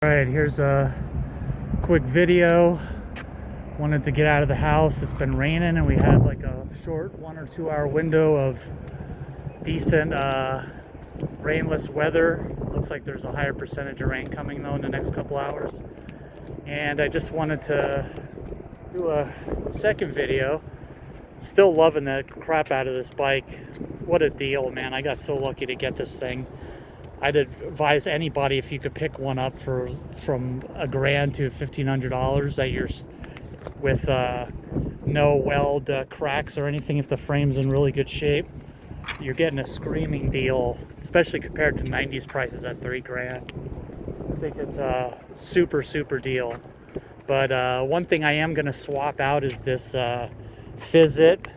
Alright, here's a quick video. Wanted to get out of the house. It's been raining and we had like a short 1 or 2 hour window of decent rainless weather. Looks like there's a higher percentage of rain coming though in the next couple hours. And I just wanted to do a second video. Still loving the crap out of this bike. What a deal, man. I got so lucky to get this thing. I'd advise anybody, if you could pick one up for from $1,000 to $1,500, that you're with no weld cracks or anything. If the frame's in really good shape, you're getting a screaming deal, especially compared to 90s prices at $3,000. I think it's a super deal. But one thing I am going to swap out is this Physic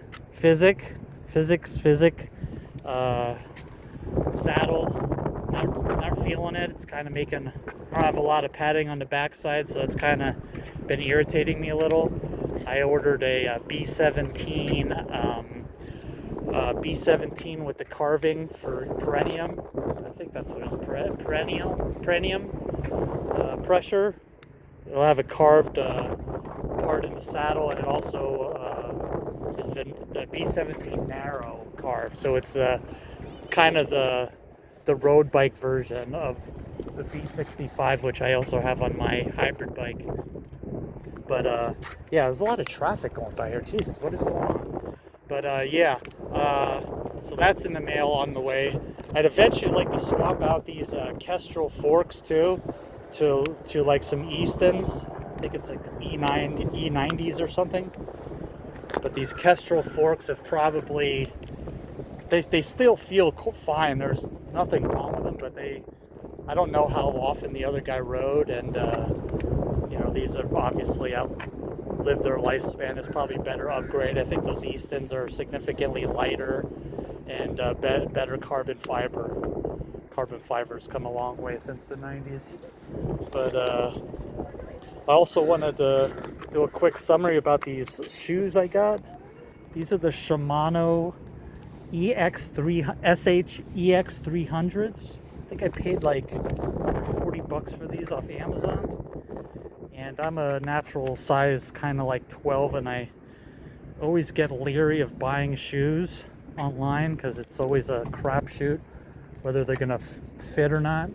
saddle. Not feeling it. It's kind of making, I don't have a lot of padding on the backside, so it's kind of been irritating me a little. I ordered a B17 with the carving for Perennium. I think that's what it's, Perennium pressure. It'll have a carved part in the saddle, and it also is the B17 narrow carve. So it's kind of the road bike version of the B65, which I also have on my hybrid bike. But yeah, there's a lot of traffic going by here. Jesus, what is going on? But so that's in the mail on the way. I'd eventually like to swap out these Kestrel forks too to like some Eastons. I think it's like E90s or something. But these Kestrel forks have probably, they still feel fine. There's nothing wrong with them, but I don't know how often the other guy rode, and you know, these have obviously outlived their lifespan. It's probably a better upgrade. I think those Eastons are significantly lighter and better carbon fiber. Carbon fiber's come a long way since the 90s. But I also wanted to do a quick summary about these shoes I got. These are the Shimano SH-EX300s. I think I paid like $40 for these off Amazon. And I'm a natural size kind of like 12, and I always get leery of buying shoes online because it's always a crapshoot whether they're gonna fit or not.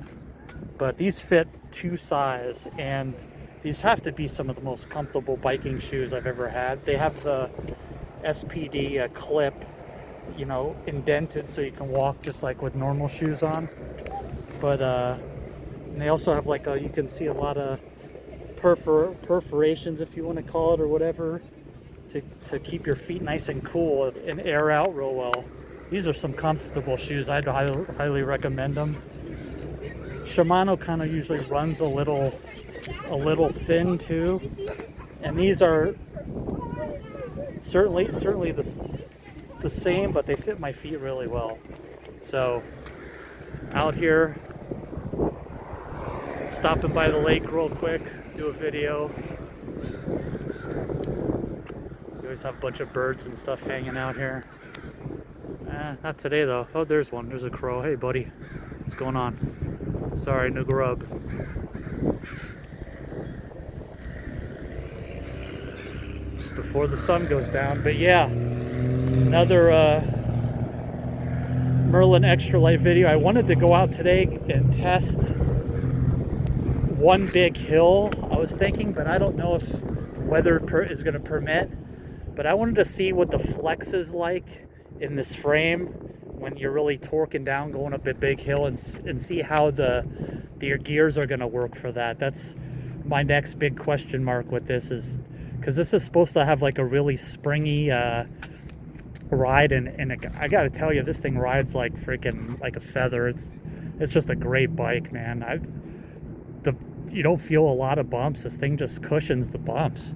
But these fit to size, and these have to be some of the most comfortable biking shoes I've ever had. They have the SPD clip, you know, indented so you can walk just like with normal shoes on. But and they also have like you can see a lot of perforations, if you want to call it, or whatever, to keep your feet nice and cool and air out real well. These are some comfortable shoes. I'd highly recommend them. Shimano kind of usually runs a little thin too, and these are certainly the same, but they fit my feet really well. So out here, stopping by the lake real quick, do a video. We always have a bunch of birds and stuff hanging out here. Not today though. Oh, there's one. There's a crow. Hey buddy, what's going on? Sorry, no grub. Just before the sun goes down. But yeah, another Merlin Extralight video. I wanted to go out today and test one big hill, I was thinking, but I don't know if weather is going to permit. But I wanted to see what the flex is like in this frame when you're really torquing down going up a big hill, and see how your gears are going to work for that. That's my next big question mark with this, is because this is supposed to have like a really springy ride, and I gotta tell you, this thing rides like freaking like a feather. It's just a great bike, man. You don't feel a lot of bumps. This thing just cushions the bumps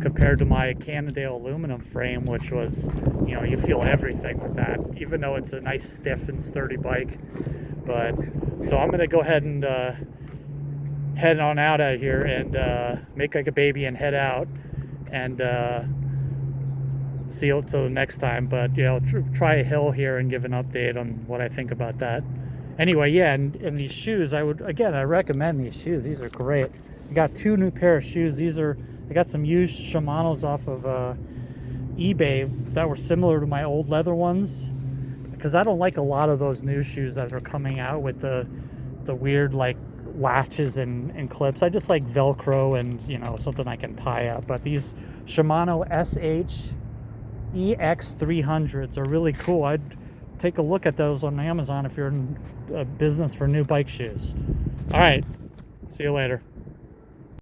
compared to my Cannondale aluminum frame, which was, you know, you feel everything with that, even though it's a nice stiff and sturdy bike. But so I'm gonna go ahead and head on out of here and make like a baby and head out, and see you till the next time. But you know, try a hill here and give an update on what I think about that. Anyway, yeah, and these shoes, I recommend these shoes. These are great. I got 2 new pair of shoes. I got some used Shimanos off of eBay that were similar to my old leather ones, because I don't like a lot of those new shoes that are coming out with the weird like latches and clips. I just like Velcro and, you know, something I can tie up. But these Shimano SH-EX300s are really cool. I'd take a look at those on Amazon if you're in a business for new bike shoes. All right, see you later.